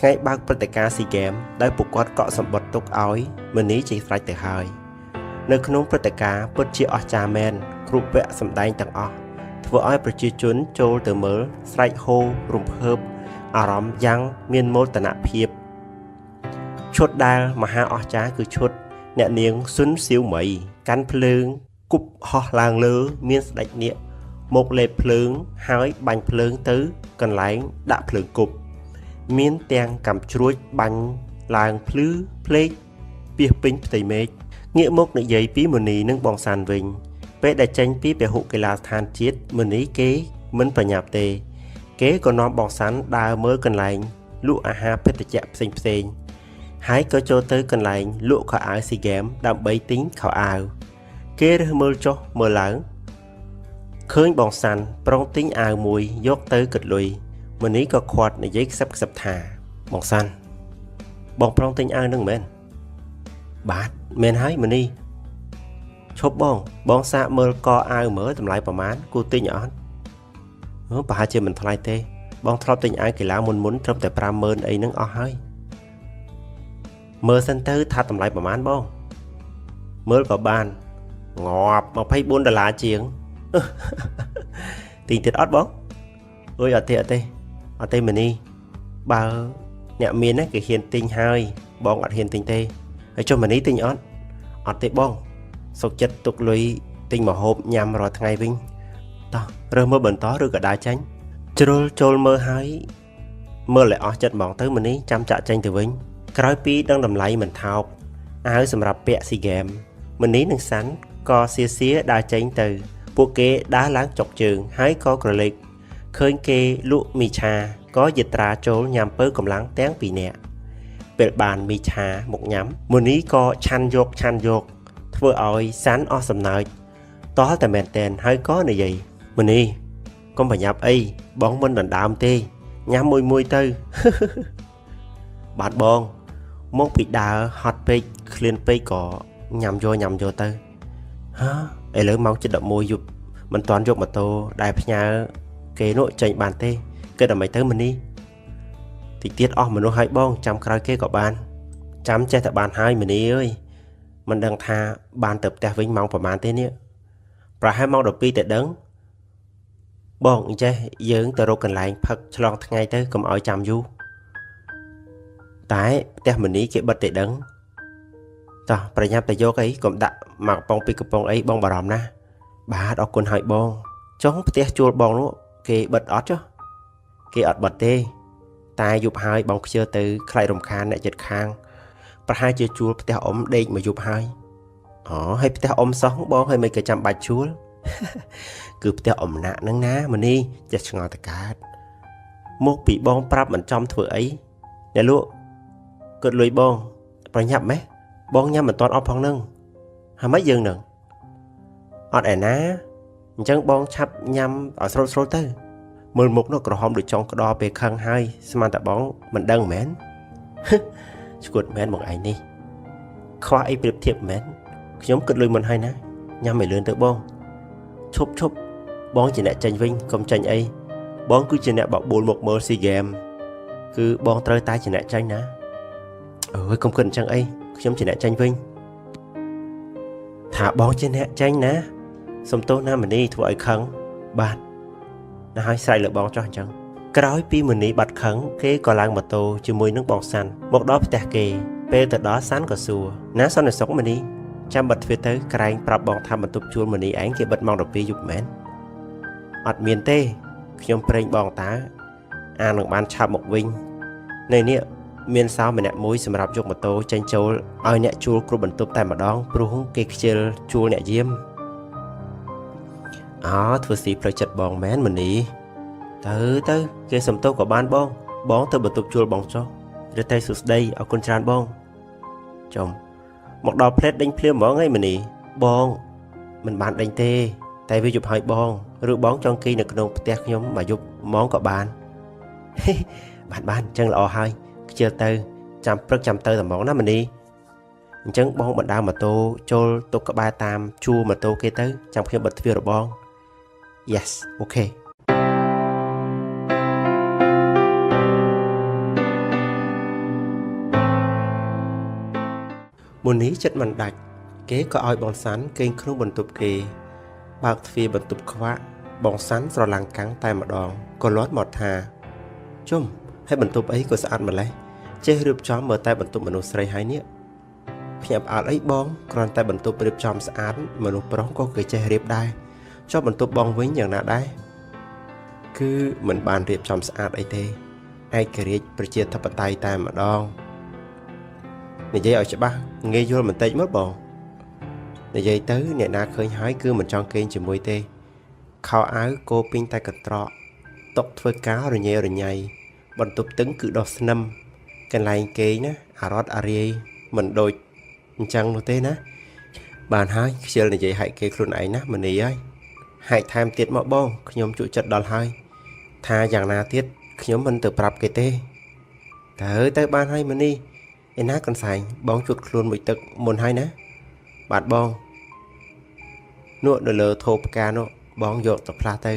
ថ្ងៃបើកព្រឹត្តិការណ៍ស៊ីហ្គេមដោយពួកគាត់កក់សម្បត្តិទុកឲ្យមនីជាស្រេចទៅហើយនៅក្នុងព្រឹត្តិការណ៍ពិតជាអស្ចារ្យមែនគ្រប់វគ្គសម្ដែងទាំងអស់ធ្វើឲ្យប្រជាជនចូលទៅមើលស្រែកហូររំភើបអារម្មណ៍យ៉ាងមានមោទនភាពឈុតដែលមហាអស្ចារ្យគឺឈុតអ្នកនាងស៊ុនសៀវមីកាន់ភ្លើងគប់ហោះឡើងលើមានស្ដេចនាគមកលេបភ្លើងហើយបាញ់ភ្លើងទៅកន្លែងដាក់ភ្លើងគប់មានទាំងកំជ្រួចបាញ់ឡើងភ្លឺភ្លេកពាសពេញផ្ទៃមេឃងាកមកនិយាយពីមនីនិងបងសានវិញពេលដែលចេញពីពហុកីឡាស្ថានជាតិមនីគេមិនប្រញាប់ទេគេក៏នាំបងសាន់ដើរមើលកន្លែងលក់អាហារភេសជ្ជៈផ្សេងហើយក៏ចូលទៅកន្លែងលក់ខោអាវស៊ីហ្គេមដើម្បីទិញខោអាវគេរើសមើលចុះមើលឡើងឃើញបងសាន់ប្រុងទិញអាវមួយយកទៅគិតលុយមនីក៏ខាត់និយាយខ្សឹបខ្សឹបថាបងសាន់បងប្រុងទិញអាវនឹងមែនបាទមែនហើយមនីឈប់បងសាកមើលកអាវមើលតម្លៃប្រមាណគូទិញអត់ប្រហែលជាមិនថ្លៃទេបងធ្លាប់ទិញអាវកីឡាមុនត្រឹមតែ 50000 អីហ្នឹងអស់ហើយមើលសិនទៅថាតម្លៃប្រមាណបងមើលក៏បានងាប់$24ជាងទិញទៀតអត់បងអើយអត់ទេមនីបើអ្នកមានគេហ៊ានទិញហើយបងអត់ហ៊ានទិញទេហើយចុះមនីទិញអត់ទេបងសុខចិត្តទុកលុយទិញម្ហូបញ៉ាំរាល់ថ្ងៃវិញតោះរើសមើលបន្តឬក៏ដើរចាញ់ជ្រុលចូលមើលហើយមើលឲ្យអស់ចិត្តហ្មងទៅមនីចាំចាក់ចេញទៅវិញក្រោយពីដឹងតម្លៃមិនថោកអាវសម្រាប់ពាក់ស៊ីហ្គេមមនីនិងសាន់ក៏សៀដើរចេញទៅពួកគេដើរឡើងចុកជើងហើយក៏ក្រឡេកឃើញគេលក់មីឆាក៏យាត្រាចូលញ៉ាំពើកម្លាំងទាំងពីរនាក់ពេលបានមីឆាមកញ៉ាំមនីក៏ឆាន់យកធ្វើឲ្យសាន់អស់សំណើចតោះតែមែនតែនហើយក៏និយាយមនីកុំប្រញាប់អីបងមិនដណ្ដើមទេញ៉ាំមួយទៅបាទបងមកពីដើរហត់ពេកឃ្លានពេកក៏ញ៉ាំយកទៅឥឡូវម៉ោង7:11យប់មិនតាន់យកម៉ូតូដែលផ្ញើគេនោះចេញបានទេគិតតែមិនទៅមនីតិចទៀតអស់មនុស្សហើយបងចាំក្រោយគេក៏បានចាំចេះតែបានហើយមនីអើយមិនដឹងថាបានទៅផ្ទះវិញម៉ោងប្រហែលទេនេះប្រហែលម៉ោង12តែដឹងបងអញ្ចេះយើងទៅរកកន្លែងផឹកឆ្លងថ្ងៃទៅកុំឲ្យចាំយូរតែផ្ទះមនីគេបិទតែដឹងតោះប្រញាប់ទៅយកអីកុំដាក់មកកំប៉ុងពីកំប៉ុងអីបងបារម្ភណាបាទអរគុណហើយបងចុងផ្ទះជួលបងនោះគេបិទអត់ចុះគេអត់បិទទេតែយប់ហើយបងខ្ជិលទៅខ្លាចរំខានអ្នកជិតខាងប្រហែលជាជួលផ្ទះអ៊ំដេកមួយយប់ហើយហើយផ្ទះអ៊ំសោះបងហើយមិនក៏ចាំបាច់ជួលគឺផ្ទះអ៊ំណាក់ហ្នឹងណាមនីចេះឆ្ងល់តកើតមកពីបងប្រាប់មិនចំធ្វើអីអ្នកលក់គិតលុយបងប្រញាប់ម៉េះបងញ៉ាំមិនទាន់អស់ផងហ្នឹងហើយម៉េចយើងនឹងអត់ឯណាអញ្ចឹងបងឆាប់ញ៉ាំឲ្យស្រួលទៅមើលមុខនោះក្រហមដូចចង់ក្តោពេលខឹងហើយស្មានតែបងមិនដឹងមែនឈួតមែនបងឯងនេះខ្វះអីប្រៀបធៀបមែនខ្ញុំគិតលុយមុនហើយណាញ៉ាំឲ្យលឿនទៅបងឈប់បងជាអ្នកចាញ់វិញកុំចាញ់អីបងគឺជាអ្នកបបួលមកមើលស៊ីហ្គេមគឺបងត្រូវតែជាអ្នកចាញ់ណាអើយកុំគិតអញ្ចឹងអីខ្ញុំជាអ្នកចាញ់វិញថាបងជាអ្នកចាញ់ណាសុំទោសណាមនីធ្វើឲ្យខឹងបាទណាហើយស្រែកលើបងចោះអញ្ចឹងក្រោយពីមនីបាត់ខឹងគេក៏ឡើងម៉ូតូជាមួយនឹងបងសាន់មកដល់ផ្ទះគេពេលទៅដល់សាន់ក៏សួរណាសន្តិសុខមនីចាំបិទទ្វារទៅក្រែងប្រាប់បងថាបន្ទប់ជួលមនីឯងគេបិទម៉ោង12យប់មែនអត់មានទេខ្ញុំប្រេងបងតាអានឹងបានឆាប់មកវិញនៅនេះមានសោម្នាក់មួយសម្រាប់យកម៉ូតូចេញចូលឲ្យអ្នកជួលគ្រប់បន្ទប់តែម្ដងព្រោះគេខ្ជិលជួលអ្នកយាមធ្វើស៊ីផ្លូវចិត្តបងមែនមនីទៅគេសំទោសក៏បានបងទៅបន្ទប់ជួលបងចុះឬតែសួស្ដីអរគុណច្រើនបងចំមកដល់ផ្លេតដេញភ្លាមហ្មងឯងមនីបងមិនបានដេញទេតែវាយប់ហើយបងឬបងចង់គីនៅក្នុងផ្ទះខ្ញុំមកយប់ហ្មងក៏បានបានអញ្ចឹងល្អហើយខ្ជិលទៅចាំព្រឹកចាំទៅតែហ្មងណាមនីអញ្ចឹងបងបណ្ដាម៉ូតូចូលទុកក្បែរតាមជួរម៉ូតូគេទៅចាំខ្ញុំបិទទ្វាររបង Yes អូខេ មុននេះចិត្តមិនដាច់គេក៏ឲ្យបងសាន់គេងក្នុងបន្ទប់គេបើកទ្វារបន្ទប់ខ្វាក់បងសាន់ស្រឡាំងកាំងតែម្ដងក៏លាត់មកថាជុំហើយបន្ទប់អីក៏ស្អាតម្ល៉េះចេះរៀបចំមើលតែបន្ទប់មនុស្សស្រីហើយនេះភ្ញាក់ផ្អើលអីបងគ្រាន់តែបន្ទប់រៀបចំស្អាតមនុស្សប្រុសក៏គេចេះរៀបដែរចុះបន្ទប់បងវិញយ៉ាងណាដែរគឺមិនបានរៀបចំស្អាតអីទេឯករាជ្យប្រជាធិបតេយ្យតែម្ដងនិយាយឲ្យច្បាស់ងាយយល់បន្តិចមើលបងនិយាយទៅអ្នកណាឃើញហើយគឺមិនចង់គេងជាមួយទេខោអាវគោពីងតែកន្ត្រកតុកធ្វើការរញ៉េរញ៉ៃបន្ទប់ទឹងគឺដោះស្នឹមកន្លែងគេងណាអារត់អារាយមិនដូចអញ្ចឹងនោះទេណាបានហើយខ្ជិលនិយាយហែកគេខ្លួនឯងណាមនីហើយហែកថែមទៀតមកបងខ្ញុំជក់ចិត្តដល់ហើយថាយ៉ាងណាទៀតខ្ញុំមិនទៅប្រាប់គេទេទៅបានហើយមនីឯណាកន្សែងបងជូតខ្លួនមួយទឹកមុនហើយណាបាទបងនក់នៅលើថូផ្កានោះបងយកទៅផ្លាស់ទៅ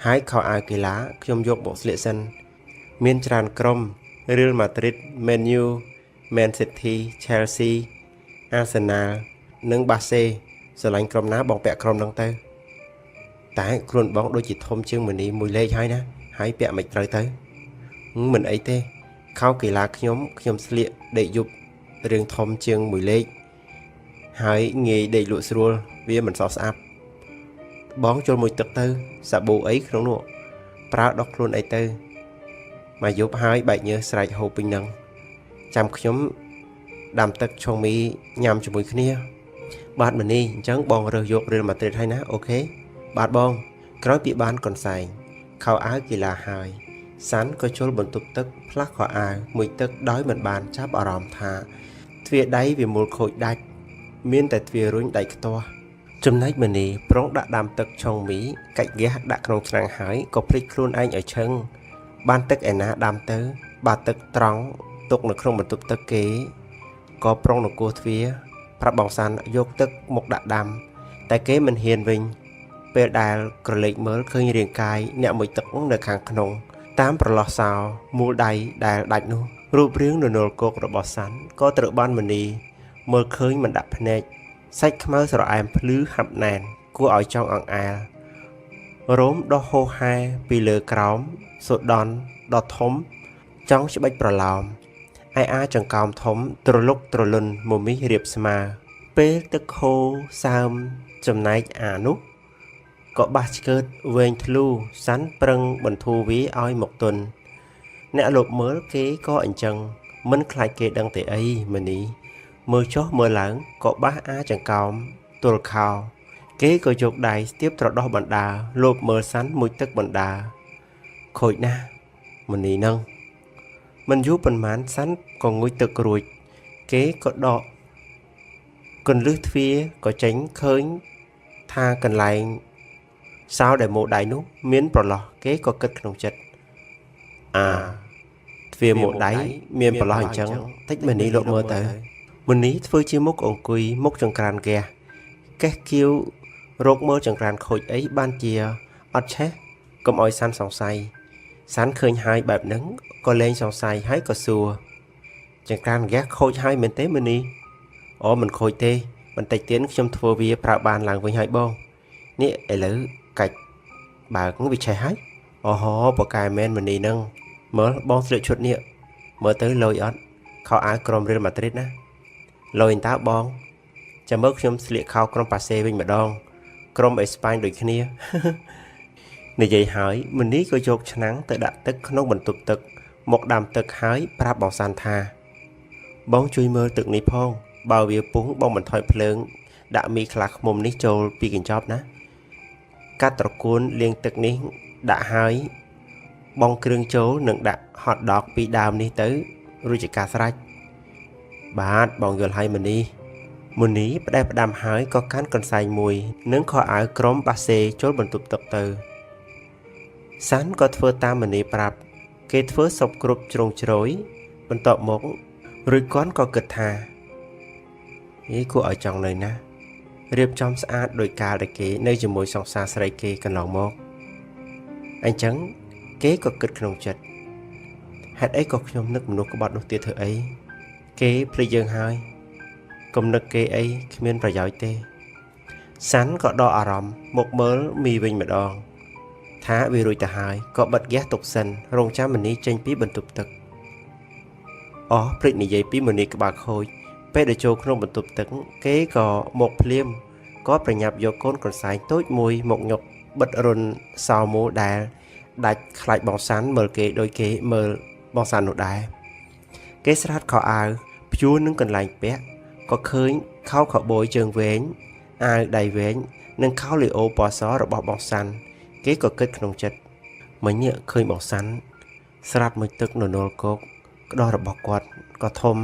ហើយខោអាវកីឡាខ្ញុំយកមកស្លៀកសិនមានច្រើនក្រុម Real Madrid, Man U, Man City, Chelsea, Arsenal និង Barca ស្រឡាញ់ក្រុមណាបងពាក់ក្រុមហ្នឹងទៅតែខ្លួនបងដូចជាធំជាងមនីមួយលេខហើយណាហើយពាក់មិនត្រូវទៅមិនអីទេខោកីឡាខ្ញុំស្លៀកដេកយប់រឿងធំជាងមួយលេខហើយងាយដេកលក់ស្រួលវាមិនសោះស្អាប់បងចូលមួយទឹកទៅសាប៊ូអីក្នុងនោះប្រើដុសខ្លួនអីទៅមកយប់ហើយបែកញើសស្រែកហូបពេញនឹងចាំខ្ញុំដាំទឹកឆុងមីញ៉ាំជាមួយគ្នាបាទមនីអញ្ចឹងបងរើសយករៀលម៉ាឌ្រីតហើយណាអូខេបាទបងក្រោយពីបានកន្សែងខោអាវកីឡាហើយសាន់ក៏ចូលបន្ទប់ទឹកផ្លាស់ខោអាវមួយទឹកដោយមិនបានចាប់អារម្មណ៍ថាទ្វារដៃវាមូលខូចដាច់មានតែទ្វាររុញដៃខ្ទាស់ចំណែកមនីប្រុងដាក់ដាំទឹកឆុងមីកាច់ហ្គាសដាក់ក្នុងឆ្នាំងហើយក៏ភ្លេចខ្លួនឯងឲ្យឈឹងបានទឹកឯណាដាំទៅបាត់ទឹកត្រង់ទុកនៅក្នុងបន្ទប់ទឹកគេក៏ប្រុងនគរទ្វារប្រាប់បងសាន់យកទឹកមកដាក់ដាំតែគេមិនហ៊ានវិញពេលដែលក្រឡេកមើលឃើញរាងកាយអ្នកមួយទឹកនៅខាងក្នុងតាមប្រឡោះសោមូលដៃដែលដាច់នោះរូបរាងននលគោករបស់សាន់ក៏ត្រូវបានមនីមើលឃើញមិនដាក់ភ្នែកសាច់ខ្មៅស្រអែមភ្លឺហាប់ណែនគួរឲ្យចង់អង្អែលរោមដោះហូរហែពីលើក្រោមសូដន់ដ៏ធំចង់ច្បិចប្រឡោមឯអាចង្កោមធំត្រលុកត្រលុនមមីរៀបស្មើពេលទឹកហូរសើមចំណែកអានោះក៏បាសឆ្កើតវែងធ្លូសាន់ប្រឹងបន្ធូរវាឲ្យមកទន់អ្នកលបមើលគេក៏អញ្ចឹងមិនខ្លាចគេដឹងទេអីមនីមើលចុះមើលឡើងក៏បាសអាចង្កោមទល់ខោគេក៏យកដៃស្ទាបត្រដោះបណ្ដាលបមើលសាន់មួយទឹកបណ្ដាខូចណាស់មនីនឹងមិនយូរប៉ុន្មានសាន់ក៏ងុយទឹករួចគេក៏ដកកន្លឹះទ្វារក៏ចេញឃើញថាកន្លែងសោដែលម៉ូដៃនោះមានប្រឡោះគេក៏គិតក្នុងចិត្តទ្វារម៉ូដៃមានប្រឡោះអញ្ចឹងតិចមនីលោកមើលទៅមនីធ្វើជាមុខអង្គុយមុខចង្ក្រានកេះកេះគៀវរកមើលចង្ក្រានខូចអីបានជាអត់ឆេះកុំឲ្យសាន់សង្ស័យសាន់ឃើញហើយបែបហ្នឹងក៏លែងសង្ស័យហើយក៏សួរចង្ក្រានហ្គាសខូចហើយមែនទេមនីអូមិនខូចទេបន្តិចទៀតខ្ញុំធ្វើវាប្រើបានឡើងវិញហើយបងនេះឥឡូវកាច់បើកវាឆេះហើយអូហូបកែមែនមនីហ្នឹងមើលបងស្លៀកឈុតនេះមើលទៅលយអត់ខោអាវក្រុមរៀលម៉ាឌ្រីតណាលយតើបងចាំមើលខ្ញុំស្លៀកខោក្រុមប៉ាសេវិញម្ដងក្រុមអេស្ប៉ាញដូចគ្នានិយាយហើយមនីក៏យកឆ្នាំងទៅដាក់ទឹកក្នុងបន្ទប់ទឹកមកដាំទឹកហើយប្រាប់បងសាន់ថាបងជួយមើលទឹកនេះផងបើវាពុះបងបន្ថយភ្លើងដាក់មីខ្លះខ្មុំនេះចូលពីកញ្ចប់ណាកាត់ត្រកួនលាងទឹកនេះដាក់ហើយបងគ្រឿងចូលនិងដាក់ហតដកពីដើមនេះទៅរួចជាការស្រេចបាទបងយល់ហើយមនីផ្ដែផ្ដាំហើយក៏កាន់កន្សែងមួយនិងខោអាវក្រុមបាសេចូលបន្ទប់ទឹកទៅសាន់ក៏ធ្វើតាមមនីប្រាប់គេធ្វើសពគ្រប់ជ្រុងជ្រោយបន្ទាប់មករួចគាត់ក៏គិតថាគួរឲ្យចង់នៅណារៀបចំស្អាតដោយកាលដែលគេនៅជាមួយសង្សារស្រីគេកន្លងមកអញ្ចឹងគេក៏គិតក្នុងចិត្តហេតុអីក៏ខ្ញុំនឹកមនុស្សក្បត់នោះទៀតធ្វើអីគេភ្លេចយើងហើយ កុំនឹកគេអីគ្មានប្រយោជន៍ទេសាន់ក៏ដកអារម្មណ៍មកមើលមីវិញម្ដងថាវារួចទៅហើយក៏បិទហ្គាសទុកសិនរងចាំមនីចេញពីបន្ទប់ទឹកអស់ព្រិចនិយាយពីមនីក្បាលខូចពេលដែលចូលក្នុងបន្ទប់ទឹកគេក៏មកភ្លាមក៏ប្រញាប់យកកូនកន្សែងតូចមួយមកញុកបិទរុនសោមូដែលដាច់ខ្លាច់បងសាន់មើលគេដូចគេមើលបងសាន់នោះដែរគេស្រាតខោអាវព្យួរនឹងកន្លែងពាក់ក៏ឃើញខោខបូយជើងវែងអាវដៃវែងនិងខោលីអូពណ៌សរបស់បងសាន់គេក៏គិតក្នុងចិត្តមិញឃើញបងសាន់ស្រាតមួយទឹកននលគោកក្តោះរបស់គាត់ក៏ធំ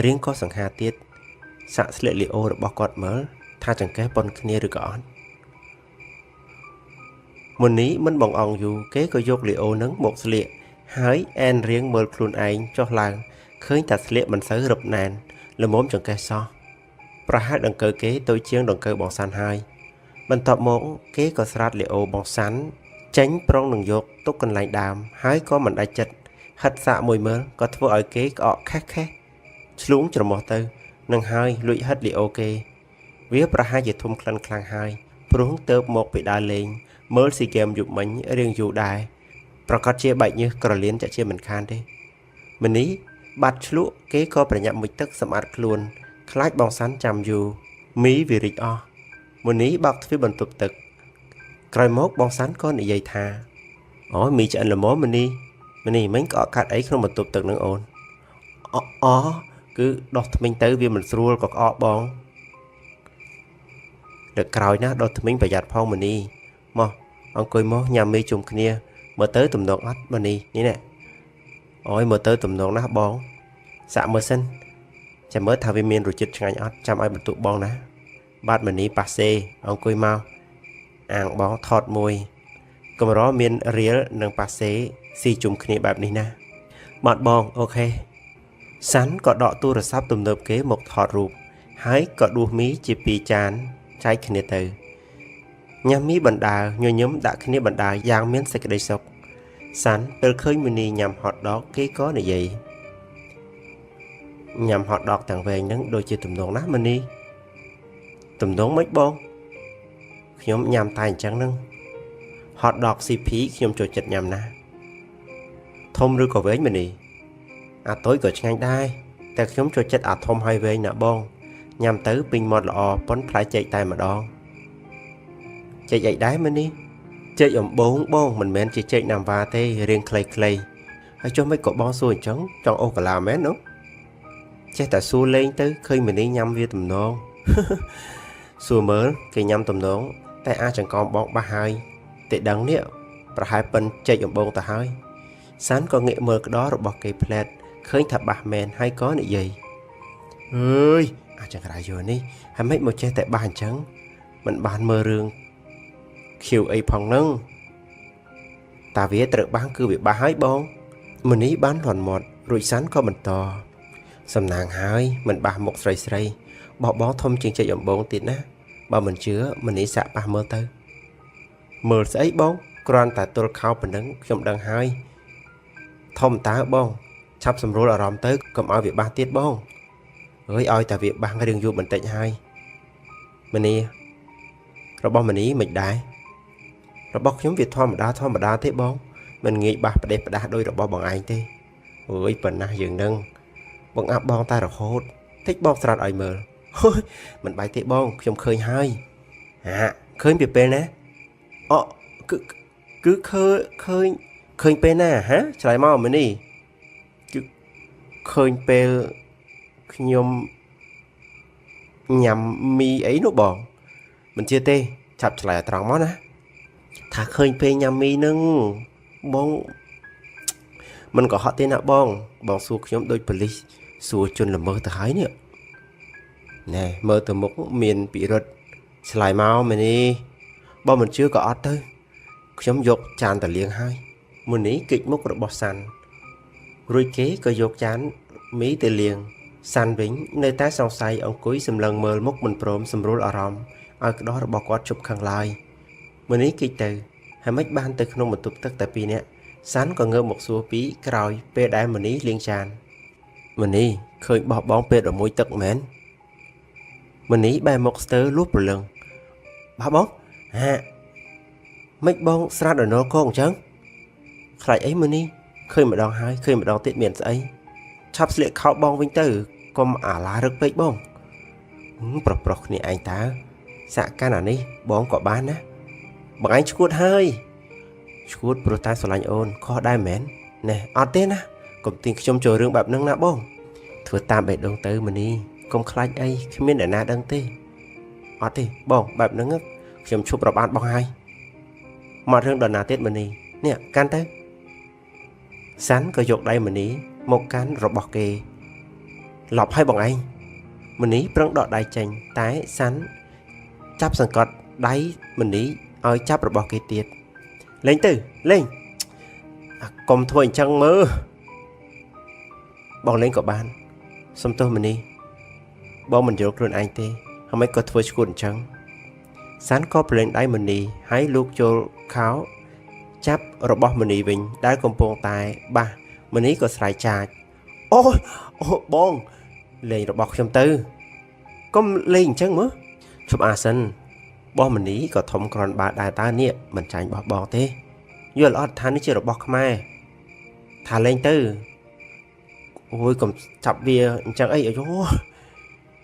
រៀងក៏សង្ហាទៀតសាក់ស្លៀកលីអូរបស់គាត់មើលថាចង្កេះប៉ុនគ្នាឬក៏អត់មុននេះមិនបងអងយូគេក៏យកលីអូនឹងមកស្លៀកហើយអែនរៀងមើលខ្លួនឯងចុះឡើងឃើញតែស្លៀកមិនសូវរឹបណែនល្មមចង្កេះសោះប្រហែលដង្កើគេទៅជាងដង្កើបងសាន់ហើយបន្ទាប់មកគេក៏ស្រាតលីអូបងសាន់ចេញប្រុងនឹងយកទុកកន្លែងដើមហើយក៏មិនដាច់ចិត្តហិតសាក់មួយមើលក៏ធ្វើឲ្យគេក្អកខេះឆ្លូងច្រមុះទៅនឹងហើយលួចហិតលីអូគេវាប្រហែលជាធំក្លិនខ្លាំងហើយព្រោះទៅមកពីដើរលេងមើលស៊ីហ្គេមយប់មិញរៀងយូរដែរប្រកាសជាបែកញើសក្រលៀនចាក់ជាមិនខានទេម្នេះបាត់ឆ្លក់គេក៏ប្រញាប់មួយទឹកសម្អាតខ្លួនខ្លាចបងសាន់ចាំយូរមីវិរិចអស់ម្នេះបោកទ្វារបន្ទប់ទឹកក្រោយមកបងសាន់ក៏និយាយថាអូមីឆ្អិនល្មមម្នេះមិញក៏អត់កាត់អីក្នុងបន្ទប់ទឹកនឹងអូនអូគឺដោះថ្មិញទៅវាមិនស្រួលក៏ក្អកបងលើក្រោយណាដោះថ្មិញប្រយ័ត្នផងម្នេះមកអង្គុយមកញ៉ាំមីជុំគ្នាមើលទៅទំនងអត់ម្នេះនេះណែអូយមើលទៅទំនងណាស់បងសាក់មើលសិនចាំមើលថាវាមានរសជាតិឆ្ងាញ់អត់ចាំឲ្យបន្ទុកបងណាបាទម្នេះប៉ាសេអង្គុយមកអាងបងថតមួយកម្រមានរៀលនិងប៉ាសេស៊ីជុំគ្នាបែបនេះណាបាទបងអូខេសាន់ក៏ដកទូរស័ព្ទទំនើបគេមកថតរូបហើយក៏ដួសមីជា2ចានចែកគ្នាទៅញ៉ាំមីបណ្ដាញញឹមដាក់គ្នាបណ្ដាយ៉ាងមានសេចក្តីសុខសាន់ពេលឃើញមនីញ៉ាំហតដកគេក៏និយាយញ៉ាំហតដកទាំងវែងហ្នឹងដូចជាទំនងណាមនីទំនងមិនបងខ្ញុំញ៉ាំតែអញ្ចឹងហ្នឹងហតដក CP ខ្ញុំចូលចិត្តញ៉ាំណាធំឬក៏វែងមនីអាតូចក៏ឆ្ងាញ់ដែរតែខ្ញុំចូលចិត្តអាធំហើយវែងណាបងញ៉ាំទៅពេញមាត់ល្អប៉ុនផ្លែចេកតែម្ដងចេកអីដែរមនីចេកអំបូងបងមិនមែនជាចេកណាំវ៉ាទេរៀងខ្លីៗហើយចុះមិនក៏បងសួរអញ្ចឹងចង់អូកាឡាមែននោះចេះតែសួរលេងទៅឃើញមនីញ៉ាំវាទំនងសួរមើលគេញ៉ាំទំនងតែអាចចង្កោមបងបាសហើយតែដឹងនេះប្រហែលប៉ិនចេកអំបូងទៅហើយសាន់ក៏ងាកមើលក្តររបស់គេផ្លែតឃើញថាបាសមែនហើយក៏និយាយអើយអាចង្រៃយកនេះហើយមិនមកចេះតែបាសអញ្ចឹងមិនបានមើលរឿងឃីវអីផងនឹងតាវាត្រូវបាសគឺវាបាសហើយបងមនីបានរន់មាត់រួចសាន់ក៏បន្តសំណាងហើយមិនបាសមុខស្រីបោះបងធំជាងចេកអំបូងទៀតណាបើមិនជឿមនីសាក់បាសមើលទៅមើលស្អីបងគ្រាន់តែទល់ខោប៉ុណ្ណឹងខ្ញុំដឹងហើយធំតើបងឆាប់សម្រួលអារម្មណ៍ទៅកុំឲ្យវាបាសទៀតបងអើយឲ្យតែវាបាសរៀងយូរបន្តិចហើយមនីរបស់មនីមិនដែររបស់ខ្ញុំវាធម្មតាទេបងមិនងាយបាសផ្ដេសផ្ដាស់ដោយរបស់បងឯងទេអើយប៉ុណ្ណាយើងនឹងបងអាប់បងតែរហូតតិចបងស្រាត់ឲ្យមើលហូយមិនបាយទេបងខ្ញុំឃើញហើយឃើញពីពេលណាអូគឺឃើញពេលណាហ៎ឆ្លើយមកមែននេះគឺឃើញពេលខ្ញុំញ៉ាំមីអីនោះបងមិនជឿទេឆាប់ឆ្លើយឲ្យត្រង់មកណាថាឃើញពេលញ៉ាំមីនឹងបងមិនក៏ហត់ទេណាបងសួរខ្ញុំដូចប៉ូលីសសួរជនល្មើសទៅហើយនេះណែមើលទៅមុខមានពិរុទ្ធឆ្លើយមកមែននេះបើមិនជឿក៏អត់ទៅខ្ញុំយកចានតលៀងហើយមុននេះគិចមុខរបស់សាន់រួចគេក៏យកចានមីទៅលាងសាន់វិញនៅតែសង្ស័យអង្គុយសម្លឹងមើលមុខមិនព្រមសម្រួលអារម្មណ៍ឲ្យក្តោះរបស់គាត់ជប់ខាងឡើយមុននេះគិចទៅហើយមិនបានទៅក្នុងបន្ទប់ទឹកតែ2នាក់សាន់ក៏ងើបមកសួរពីក្រោយពេលដែលមុននេះលាងចានមុននេះឃើញបោះបង់ពេលរមួយទឹកមែន mình ní bài một sơ lúc rồi lần bà bóng à mấy bóng ra đời nó con chăng lại ấy mình ní khơi mà đòn hai khơi mà đòn tiết miệng ấy chắp lệ khảo bóng vinh tử còn ả lá rực bếch bóng bọc bọc này anh ta xạ ca nào ní bóng có bán á bằng anh chút hơi chút prota sổ lạnh ôn khó đai mến nè ọt tên á cùng tin trong trời rương bạp nâng nạ bông thừa tam bệ đông tới mình đi công khai ấy khi miên để na đăng tê ọt tê bông bạp nâng ngất chấm chụp rập ăn bong hai mà rương đợt nào tết mình đi nè can tới sán cơ dục đây mình đi một cán rập bọc kề lọp hai bằng anh mình đi prăng đọt đai chành tái sán chắp sần cọt đáy mình đi ơi chắp rập bọc kề tiệt lên từ lên cùng thôi chẳng mơ bong lên của bạn xong tôi mình đi bong mình dọc luôn anh tê không mấy có thôi cuộn trắng sáng có lên đáy mình đi hãy lúc cho kháo chắp robot mình đi bình đáy công pong tài ba mình ý có sải trà ôi bong lên robot trong tư có lên chẳng mơ chụp à sân bong mình ý có thông còn bà đại ta nè mình tránh bỏ bong tê vừa lọt than nó chưa robot mai thả lên tư ôi còn chập bia chẳng ấy ở chỗ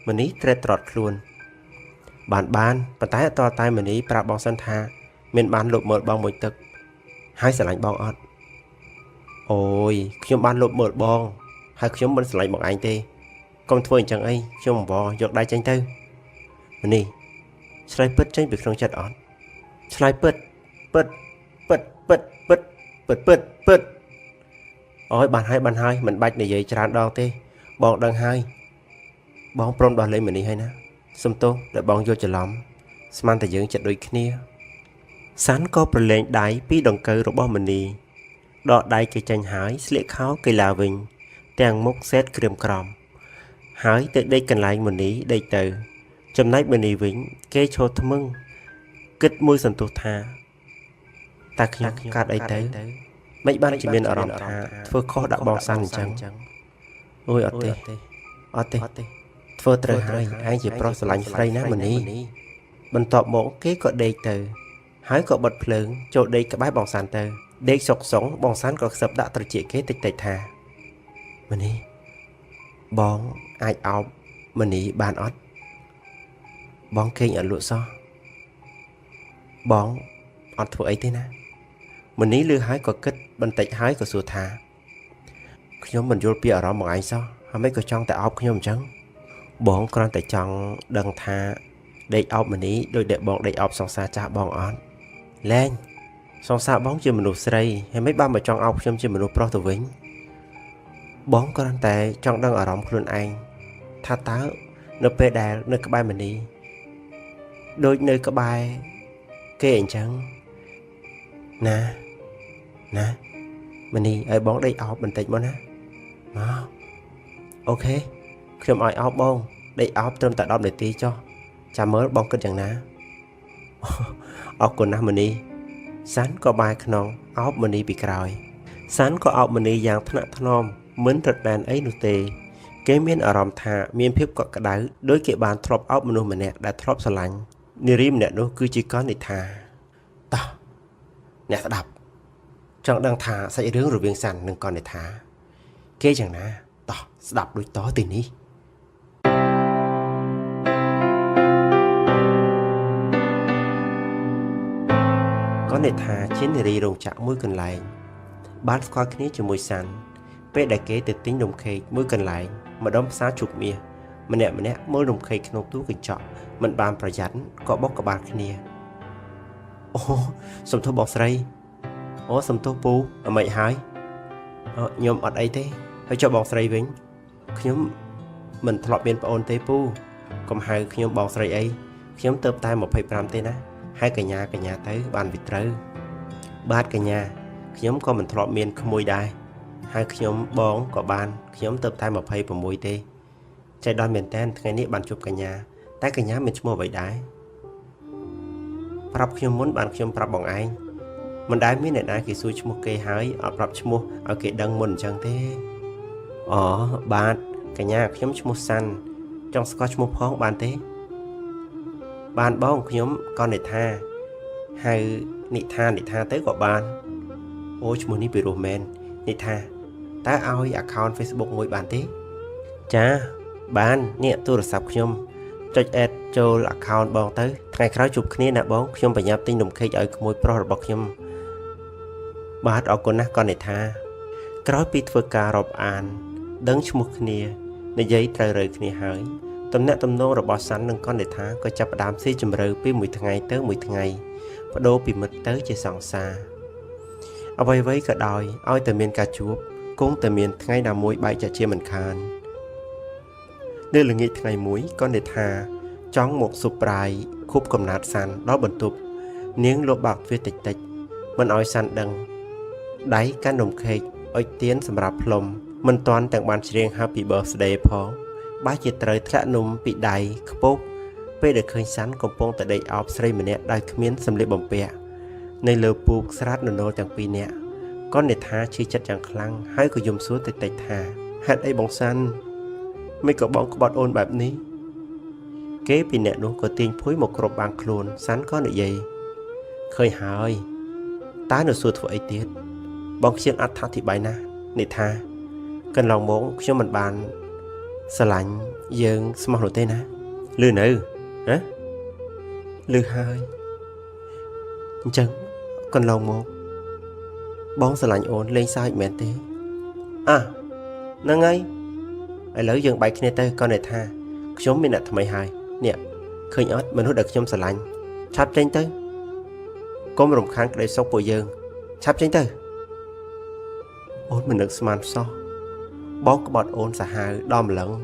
mình ý tre trọt luôn bàn tay to tay mình ý pra bong sân tha mình bán lụp một bong một tực hai sợi lạnh bong ọt ôi khi bán lụp một bong hai khi bán sợi lạnh bằng anh tê còn thôi chẳng ấy khi mà bò giọt đai tranh tư mình đi slide put tranh việc trong chặt ọt slide put ôi bàn hai mình bạch này vậy tràn đo tê bọn đằng hai bọn prom đo lên mình đi hay nè xâm tô để bọn vô chờ lắm sman tại dưỡng chặt đôi kia sán có bờ lên đáy bí đồng cơ rồi bọn mình đi đọ đáy cây chanh hái lệ kháo cây là vinh tàng mốc xét krem crom hái tới đây cần lại mình đi đây từ chấm nách mình đi vĩnh kê cho thơm mưng kết môi sần tô tha ta khi cắt ấy tới mấy bạn chỉ biết ở rộng thà thưa khó đã bong xanh chẳng ôi ở tê thưa trời hai anh chỉ pro sờ lạnh phơi ná mình đi mình tọt mổ kế có đây từ hái có bật phượng chỗ đây cả bãi bong xanh từ đây sọc sống bong xanh có sập đã tự trị kế tịch tịch thà mình đi bong ai áo mình đi bàn ót bong kênh ở lụa so bong ót thua ấy thế na mình ní lư hái có kết bên tịch hái có sủa thà nhóm mình vô bia ở đó một anh sao hay mấy cái trong tại ốc nhóm trắng bọn con tại trong đằng thà đây ốc mình ní đôi đệ bọn đây ốc song xa cha bọn on lên song xa bóng chưa mình nụ sray hay mấy ba mà trong ốc xem chưa mình nụ pro từ vĩnh bọn con tại trong đang ở đó luôn anh tha táo nơi pe đà nơi cái bài mình đi đôi nơi cái bài kê anh trắng nè mình đi ở bóng đây áo bình tĩnh mà nè ok khi mà áo bông đây áo trơm tại đó để tí cho chả mới bóng cất chẳng ná áo của nam mình đi sán có bài non áo mình đi bị còi sán có áo mình đi dạng thân non mến thật đàn ấy nụ tê cái miếng ở ròm thà miếng phép có cả đáy đối kệ bàn thọp áo mình nè đã thọp sờ lạnh nì rim nè nó cứ chỉ có nị thà ta nè ta đập trong đang thả sẽ đứng rồi viên sàn đừng còn để thả kế chẳng nè tỏ đập đôi tó tình đi có để thả chiến thì đi đồng chạm mũi cần lại bát khoa khí cho mùi sàn bé đại kế từ tính đồng khê mũi cần lại mà đóng xá chục mía mà nè mỗi đồng khê không tú cần chọn mình bàn phải dẫn có bóc cả bàn kia ô xong thôi bọc sấy ô xong thôi pu ở mày hái nhóm ở đây thế phải cho bọc sấy vĩnh nhóm mình thọp biên ôn thế pu còn hai nhóm bọc sấy ấy nhóm tớp tay 1,5 thế ná hai cả nhà tới bàn vịt trâu bát cả nhà nhóm có mình thọp biên không mùi đai hai nhóm bóng có bàn nhóm tớp tay 1,6 thế chạy đòn miền tên ngày nay bàn chụp cả nhà tay cả nhà mình mua vậy đái prapខ្ញុំមុនបានខ្ញុំប្រាប់បងឯងមិនដែលមានអ្នកណាគេសួរឈ្មោះគេហើយអត់ប្រាប់ឈ្មោះឲ្យគេដឹងមុនអញ្ចឹងទេអូបាទកញ្ញាខ្ញុំឈ្មោះសាន់ចង់ស្គាល់ឈ្មោះផងបានទេ Ban bóng nhóm con này tha hay nị tha tới gọi ban ôi chúng mình bị rùa men nị tha ta ao account Facebook ngồi bàn tí chá ban nè tôi là sập nhóm cho add cho account bóng tới ngày khá chụp kia nè bóng nhóm phải nhập tin đồng khi ở môi pro bọc nhóm bát ở con này tha cái pi thưa cà rộp an đứng chung một kiaในgiấy trời rời kia hỏi tầm nè tầm nô rồi bỏ sẵn nâng con để thá có chập đám xí chùm rời pi 10 ngày tới 10 ngày và đô bị mật tới chơi sòng xa ở vây với cả đòi oi từ miền cà chuột cũng từ miền ngày nào muối bay chả chia mình khan đây là nghị ngày muối con để thà trong một sụp bài khúc cầm nát sàn đó bẩn tục niếng lỗ bạc phía tịch tịch mình oi sàn đằng đáy cá nồng khê oi tiến sầm rạp lồng mình toàn tặng bàn riêng happy birthday phó bác chỉ trời thạ nôm bị đầy khóc bây được khơi sắn công pong tại đây ốp xây mình nè đai miến xâm lệ bầm bẹในเลือปูสลัดนนจังปีเนี่ยก้อนเนธาชี้จัดจังคลังให้ก็ยมสู้แต่แต่ธาหัดไอ้บองซันไม่ก็บองก็บอดโอนแบบนี้เก๋ปีเนี่ยนู้ก็ตีนพุ้ยหมกกรบบางโคลนสันก้อนหนึ่งใหญ่เคยหายตาหนึ่งสู้ถั่วไอเตี้ยบองเชียงอัดทัดที่ใบหน้าเนธากันลองมองเชื่อมันบานสลันเยิงสมองหลุดเต้นะลือหนึ่งฮะลือหายจังcon lòng một bóng sờ lạnh ổn lên sai mẹ té à năng ngay ai lỡ dừng bài kia tay con này tha chúng mình đặt mày hài nè khơi nhót mình hút được trong sờ lạnh chắp trên tới có một đồng kháng để sống bồi dương chắp trên tới ổn mình được smart so bóng có bọt ổn sả hài đom lẫn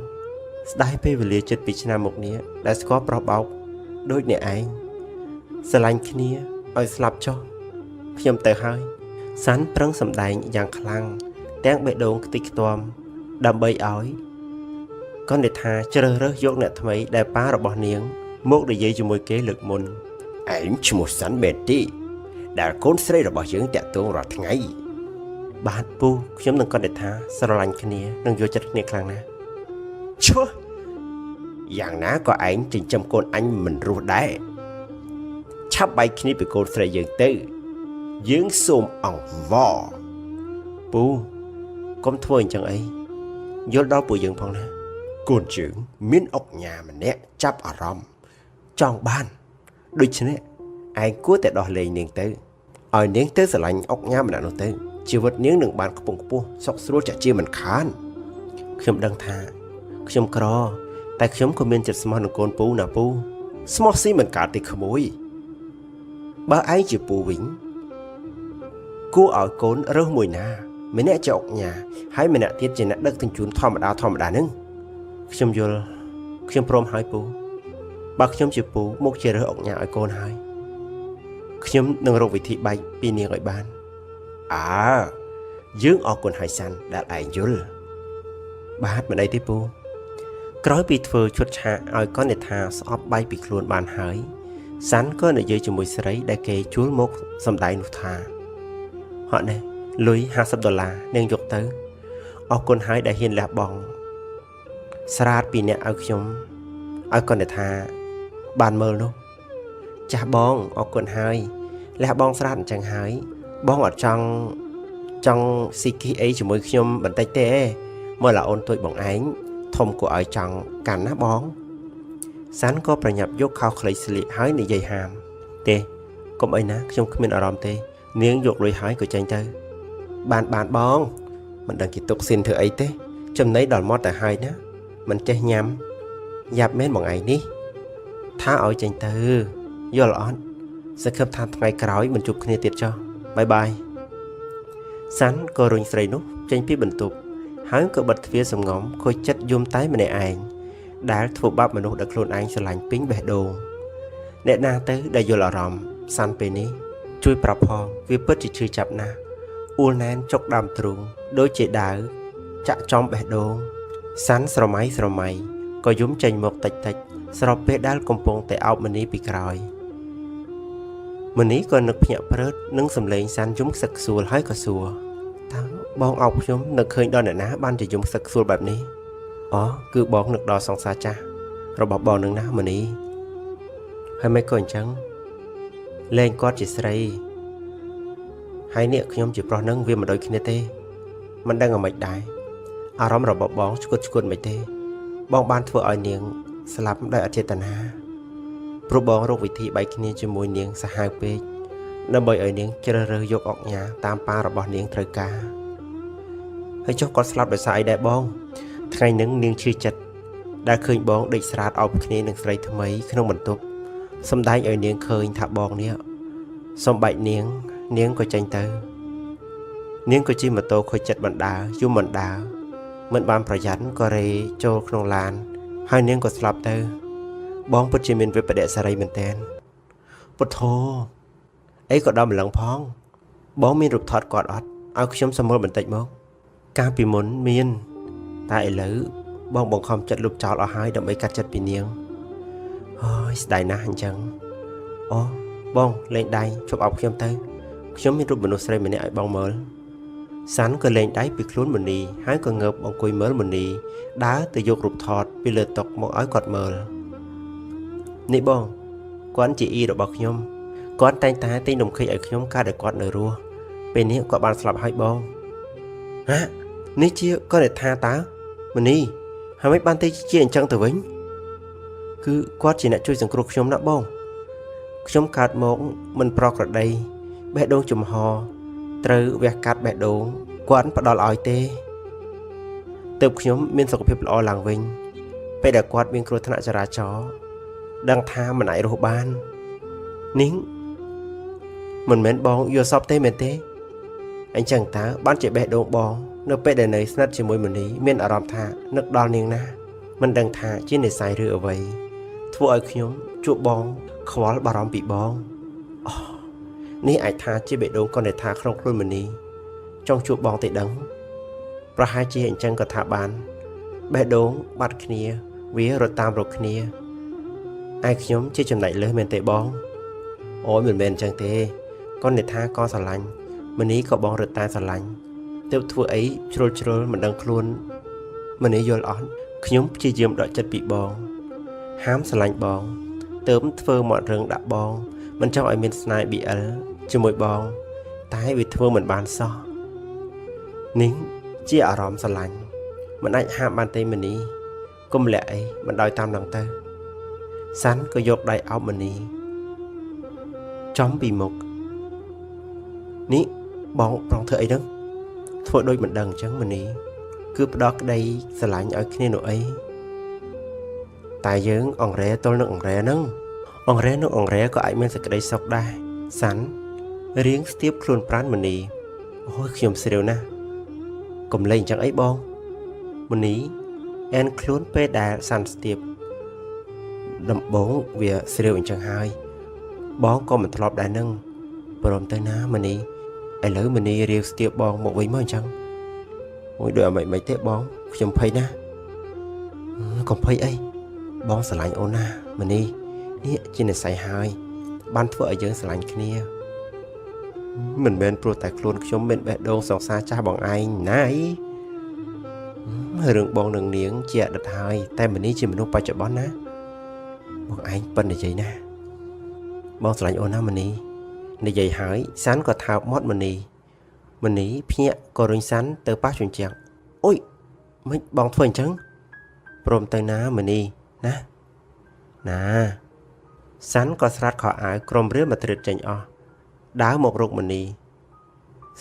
đại pe về liệt chết bị nam một nia đã có pro bọc đôi nè anh sờ lạnh kia ơi slap choខ្ញុំទៅហើយសាន់ប្រឹងសម្ដែងយ៉ាងខ្លាំងទាំងបេះដូងខ្ទេចខ្ទាំដើម្បីឲ្យកនថាជ្រើសរើសយកអ្នកថ្មីដែលប៉ារបស់នាងមកនិយាយជាមួយគេលើកមុនឯងឈ្មោះសាន់បេទីដែលកូនស្រីរបស់យើងតាក់ទងរាល់ថ្ងៃបាទពូខ្ញុំនឹងកនថាស្រឡាញ់គ្នានឹងយកចិត្តគ្នាខ្លាំងណាស់ឈ្មោះយ៉ាងណាក៏ឯងចិញ្ចឹមកូនអញមិនរស់ដែរឆាប់បែកគ្នាពីកូនស្រីយើងទៅយើងសូមអង្វរពូកុំធ្វើអញ្ចឹងអីយល់ដល់ពួកយើងផងណាកូនជើងមានអុកញ៉ាម្នាក់ចាប់អារម្មណ៍ចង់បានដូច្នេះឯងគួរតែដោះលែងនាងទៅឲ្យនាងទៅស្រឡាញ់អុកញ៉ាម្នាក់នោះទៅជីវិតនាងនឹងបានខ្ពង់ខ្ពស់សុខស្រួលចាក់ជាមិនខានខ្ញុំដឹងថាខ្ញុំក្រតែខ្ញុំក៏មានចិត្តស្មោះនឹងកូនពូណាពូស្មោះស៊ីមិនកើតទេក្មួយបើឯងជាពូវិញគួរឲ្យកូនរើសមួយណាម្នាក់ជាអុកញ៉ាហើយម្នាក់ទៀតជាអ្នកដឹកជញ្ជូនធម្មតាហ្នឹងខ្ញុំយល់ខ្ញុំព្រមហើយពូបើខ្ញុំជាពូមកជារើសអុកញ៉ាឲ្យកូនហើយខ្ញុំនឹងរកវិធីបែកពីនាងឲ្យបានយើងអរគុណហើយសាន់ដែលឯងយល់បាទមិនអីទេពូក្រោយពីធ្វើឈុតឆាកឲ្យកនថាស្អប់បែកពីខ្លួនបានហើយសាន់ក៏និយាយជាមួយស្រីដែលគេជួលមកសម្ដែងនោះថាហត់នេះលុយ$50នាងយកទៅអរគុណហើយដែលហ៊ានលះបង់ស្រាតពីអ្នកឲ្យខ្ញុំឲ្យកនថាបានមើលនោះចាស់បងអរគុណហើយលះបង់ស្រាតអញ្ចឹងហើយបងអត់ចង់ស៊ីគីអីជាមួយខ្ញុំបន្តិចទេមើលឡាអូនទួយបងឯងធំគួរឲ្យចង់កាន់ណាបងសាន់ក៏ប្រញាប់យកខោខ្លីស្លៀកហើយនិយាយហាមទេកុំអីណាខ្ញុំគ្មានអារម្មណ៍ទេនាងយកលុយហើយក៏ចេញទៅបានបងមិនដឹងគេទុកស៊ីនធ្វើអីទេចំណីដល់មាត់ទៅហើយណាមិនចេះញ៉ាំយ៉ាប់មែនបងឯងនេះថាឲ្យចេញទៅយល់អត់សង្ឃឹមថាថ្ងៃក្រោយមិនជួបគ្នាទៀតចុះបាយសាន់ក៏រុញស្រីនោះចេញពីបន្ទប់ហើយក៏បិទទ្វារសំងំខូចចិត្តយំតែម្នាក់ឯងដែលធ្វើបាបមនុស្សដែលខ្លួនឯងស្រឡាញ់ពេញបេះដូងអ្នកណាទៅដែលយល់អារម្មណ៍សាន់ពេលនេះជួយប្រាប់ផងវាពិតជាឈឺចាប់ណាស់អ៊ូលណែនចុកដើមទ្រូងដូចជាដាវចាក់ចំបេះដូងសាន់ស្រមៃក៏យំចេញមកតិចស្របពេលដែលកំពុងតែអោបមនីពីក្រោយមនីក៏នឹកភ្ញាក់ព្រឺតនឹងសំឡេងសាន់យំខ្សឹកខ្សួលហើយក៏សួរតើបងអោបខ្ញុំនឹកឃើញដល់អ្នកណាបានជាយំខ្សឹកខ្សួលបែបនេះគឺបងនឹកដល់សង្សារចាស់របស់បងនឹងណាមនីហ ហើយមិនក៏អញ្ចឹងលែងគាត់ជាស្រីហើយនេះខ្ញុំជាប្រុសនឹងវាមិនដូចគ្នាទេមិនដឹងអ្មេចដែរអារម្មណ៍របស់បងឈួតមិនទេបងបានធ្វើឲ្យនាងស្លាប់ដោយអចេតនាព្រោះបងរកវិធីបែកគ្នាជាមួយនាងសាហាវពេកដើម្បីឲ្យនាងជ្រើសរើសយកអុកញ៉ាតាមប៉ារបស់នាងត្រូវការហើយចុះគាត់ស្លាប់ដោយសារអីដែរបងថ្ងៃហ្នឹងនាងឈឺចិត្តដែលឃើញបងដេកស្រាតអោបគ្នានឹងស្រីថ្មីក្នុងបន្ទប់សម្ដែងឲ្យនាងឃើញថាបងនេះសំបែកនាងក៏ចេញទៅនាងក៏ជិះម៉ូតូខូចចិត្តបណ្ដាយំបណ្ដាមិនបានប្រយ័ត្នក៏រេចូលក្នុងឡានហើយនាងក៏ស្លាប់ទៅបងពិតជាមានវិបដិសារីមែនតើពុទ្ធោអីក៏ដល់ម្លឹងផងបងមានរូបថតគាត់អត់ឲ្យខ្ញុំសម្រួលបន្តិចមកកាលពីមុនមានតែឥឡូវបងបង្ខំចិត្តលុបចោលអស់ហើយដើម្បីកាត់ចិត្តពីនាងអូយស្ដាយណាស់អញ្ចឹងអូបងលេងដៃជប់អោបខ្ញុំទៅខ្ញុំមានរូបមនុស្សស្រីម្នាក់ឲ្យបងមើលសាន់ក៏លេងដៃពីខ្លួនមនីហើយក៏ងើបអង្គុយមើលមនីដើរទៅយករូបថតពីលើតុមកឲ្យគាត់មើលនេះបងគាត់ជាអ៊ីរបស់ខ្ញុំគាត់តែងតែទិញនំខេកឲ្យខ្ញុំកាលដែលគាត់នៅរស់ពេលនេះគាត់បានស្លាប់ហើយបងហានេះជាគាត់ថាតើមនីហើយមិនបានទៅជាអញ្ចឹងទៅវិញគឺគាត់ជាអ្នកជួយសង្គ្រោះខ្ញុំណាបងខ្ញុំកើតមកមិនប្រក្រតីបេះដូងចំហត្រូវវះកាត់បេះដូងគាត់ផ្ដល់ឲ្យទេទើបខ្ញុំមានសុខភាពល្អឡើងវិញពេលដែលគាត់មានគ្រោះថ្នាក់ចរាចរណ៍ដឹងថាមិនអាចរស់បាននេះមិនមែនបងយល់សពទេមែនទេអញ្ចឹងតើបានជាបេះដូងបងនៅពេលដែលនៅស្និទ្ធជាមួយមនីមានអារម្មណ៍ថានឹកដល់នាងណាមិនដឹងថាជានិស្ស័យឬអ្វីធ្វើឲ្យខ្ញុំជួបបងខ្វល់បារម្ភពីបងអូនេះអាចថាជាបេះដូងកូនថាក្នុងខ្លួនមនីចង់ជួបបងទេដឹងប្រហែលជាអញ្ចឹងក៏ថាបានបេះដូងបាត់គ្នាវារត់តាមរកគ្នាឯខ្ញុំជាចំណែកលើសមែនទេបងអូយមិនមែនអញ្ចឹងទេកូនថាក៏ស្រឡាញ់មនីក៏បងរត់តែស្រឡាញ់ទើបធ្វើអីជ្រុលមិនដឹងខ្លួនមនីយល់អត់ខ្ញុំព្យាយាមដកចិត្តពីបងហាមស្រឡាញ់បងទើបធ្វើមាត់រឹងដាក់បងមិនចង់ឲ្យមានស្នេហ៍ BL ជាមួយបងតែវាធ្វើមិនបានសោះនេះជាអារម្មណ៍ស្រឡាញ់មិនអាចហាមបានទេមនីកុំលាក់អីមិនដោយតាមនឹងទៅសាន់ក៏យកដៃអោបមនីចំពីមុខនេះបងប្រងធ្វើអីហ្នឹងធ្វើដូចមិនដឹងអញ្ចឹងមនីគឺផ្ដោតក្តីស្រឡាញ់ឲ្យគ្នានោះអីតែយើងអង្រែទល់នឹងអង្រែហ្នឹងអង្រែនឹងអង្រែក៏អាចមានសេចក្តីសុខដែរសាន់រៀងស្ទាបខ្លួនប្រាណមនីអូយខ្ញុំស្រាវណាស់កុំលេងអញ្ចឹងអីបងមនីអែនខ្លួនពេលដែលសាន់ស្ទាបដំបងវាស្រាវអញ្ចឹងហើយបងក៏មិនធ្លាប់ដែរនឹងព្រមទៅណាមនីឥឡូវមនីរាវស្ទាបបងមកវិញមកអញ្ចឹងអូយដូចអមិនទេបងខ្ញុំភ័យណាស់កុំភ័យអីបងស្រឡាញ់អូនណាមនីនេះជានិស្ស័យហើយបានធ្វើឲ្យយើងស្រឡាញ់គ្នាមិនមែនព្រោះតែខ្លួនខ្ញុំមានបេះដូងសង្សារចាស់បងឯងណាអីរឿងបងនឹងនាងជាអតីតហើយតែមនីជាមនុស្សបច្ចុប្បន្នណាបងឯងប៉ិននិយាយណាបងស្រឡាញ់អូនណាមនីនិយាយហើយសាន់ក៏ថើបមាត់មនីភ្ញាក់ក៏រុញសាន់ទៅប៉ះជញ្ជាំងអូយមិនបងធ្វើអញ្ចឹងព្រមទៅណាមនីណាសាន់ក៏ស្រាតខោអាវក្រុមរឿមកត្រៀតចេញអស់ដើរមករកមនី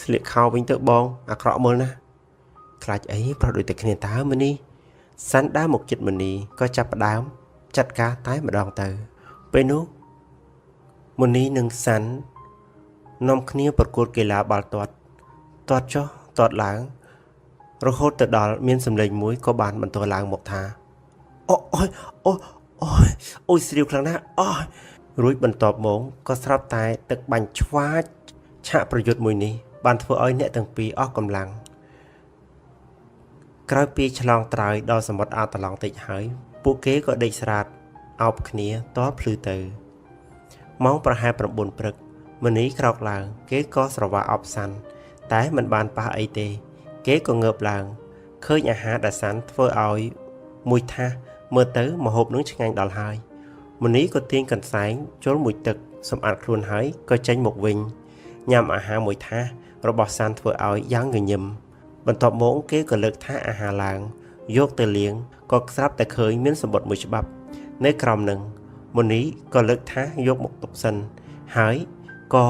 ស្លៀកខោវិញទៅបងអាក្រក់មើលណាខ្លាចអីប្រដូចតែគ្នាតើមនីសាន់ដើរមកជិតមនីក៏ចាប់ផ្ដើមចាត់ការតែម្ដងទៅពេលនោះមនីនិងសាន់នាំគ្នាប្រកួតកីឡាបាល់ទាត់ចុះទាត់ឡើងរហូតទៅដល់មានសម្លេងមួយក៏បានបន្តឡើងមកថាអូយស្រីវខ្លាំងណាស់រួចបន្ទាប់មកក៏ស្រាប់តែទឹកបាញ់ឆ្វាចឆាកប្រយុទ្ធមួយនេះបានធ្វើឲ្យអ្នកទាំងពីរអស់កម្លាំងក្រោយពីឆ្លងត្រើយដល់សមុទ្រអាតឡង់តិចហើយពួកគេក៏ដេកស្រាតអោបគ្នាតភ្លឺទៅម៉ោងប្រហែល 9 ព្រឹកមនីក្រោកឡើងគេក៏ស្រវាអបសាន់តែមិនបានប៉ះអីទេគេក៏ងើបឡើងឃើញអាហារដែលសាន់ធ្វើឲ្យមួយថាសមើលទៅម្ហូបនឹងឆ្ងាញ់ដល់ហើយ មុនីក៏ទាញកន្សែងចូលមួយទឹកសម្អាតខ្លួនហើយក៏ចេញមកវិញញ៉ាំអាហារមួយថាសរបស់សានធ្វើឲ្យយ៉ាងញញឹមបន្ទាប់មកគេក៏លើកថាសអាហារឡើងយកទៅលាងក៏ស្រាប់តែឃើញមានសម្បត្តិមួយច្បាប់នៅក្រោមនឹងមុនីក៏លើកថាសយកមកទុកសិនហើយក៏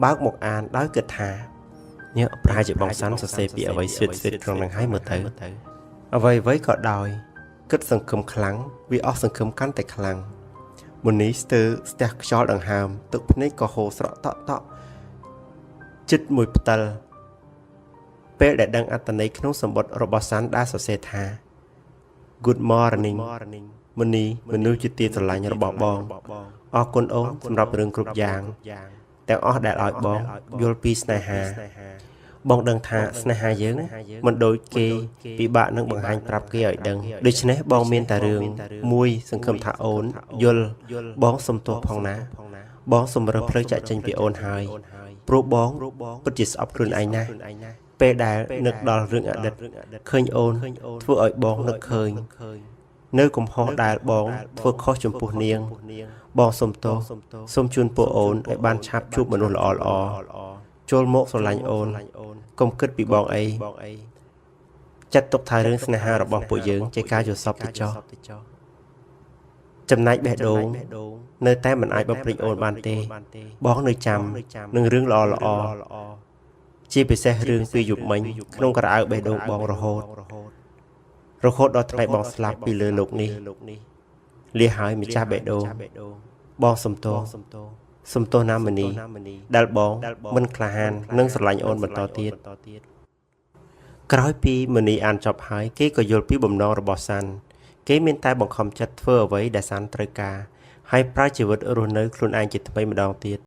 បើកមកអានដោយគិតថានេះប្រហែលជាបងសាន់សរសេរពីអ្វីស្វិតក្នុងនឹងហើយមើលទៅអ្វីក៏ដោយគិតសង្ឃឹមខ្លាំងវាអស់សង្ឃឹមកាន់តែខ្លាំងមុនីស្ទើរស្ទះខ្យល់ដង្ហើមទឹកភ្នែកក៏ហូរស្រក់តក់ចិត្តមួយផ្តិលពេលដែលដឹងអត្ថន័យក្នុងសម្បត្តិរបស់សាន់ដែលសរសេរថា Good morning មុនីមនុស្សជាទីស្រឡាញ់របស់បងអរគុណអូនសម្រាប់រឿងគ្រប់យ៉ាងទាំងអស់ដែលឲ្យបងយល់ពីស្នេហាបងដឹងថាស្នេហាយើងមិនដូចគេពិបាកនឹងបង្ហាញប្រាប់គេឲ្យដឹងដូច្នេះបងមានតែរឿងមួយសង្ឃឹមថាអូនយល់បងសុំទោសផងណាបងសូមរើសផ្លូវចាក់ចេញពីអូនហើយព្រោះបងពិតជាស្អប់ខ្លួនឯងណាស់ពេលដែលនឹកដល់រឿងអតីតឃើញអូនធ្វើឲ្យបងនឹកឃើញនៅកំហុសដែលបងធ្វើខុសចំពោះនាងបងសុំទោសសូមជូនពួកអូនឲ្យបានឆាប់ជួបមនុស្សល្អចូលមកស្រឡាញ់អូនកុំគិតពីបងអីចាត់ទុកថារឿងស្នេហារបស់ពួកយើងជាការយល់សប្តិចោះចំណែកបេះដូងនៅតែមិនអាចបំភ្លេចអូនបានទេបងនៅចាំនឹងរឿងល្អជាពិសេសរឿងពីយប់មិញក្នុងក្រអៅបេះដូងបងរហូតដល់ថ្ងៃបងស្លាប់ពីលើលោកនេះលះហើយម្ចាស់បេះដូងបងសុំទោសណាមនីដែលបងមិនក្លាហាននិងស្រឡាញ់អូនបន្តទៀតក្រោយពីមនីអានចប់ហើយគេក៏យល់ពីបំណងរបស់សាន់គេមានតែបង្ខំចិត្តធ្វើអ្វីដែលសាន់ត្រូវការហើយប្រើជីវិតរស់នៅខ្លួនឯងជាថ្មីម្ដងទៀត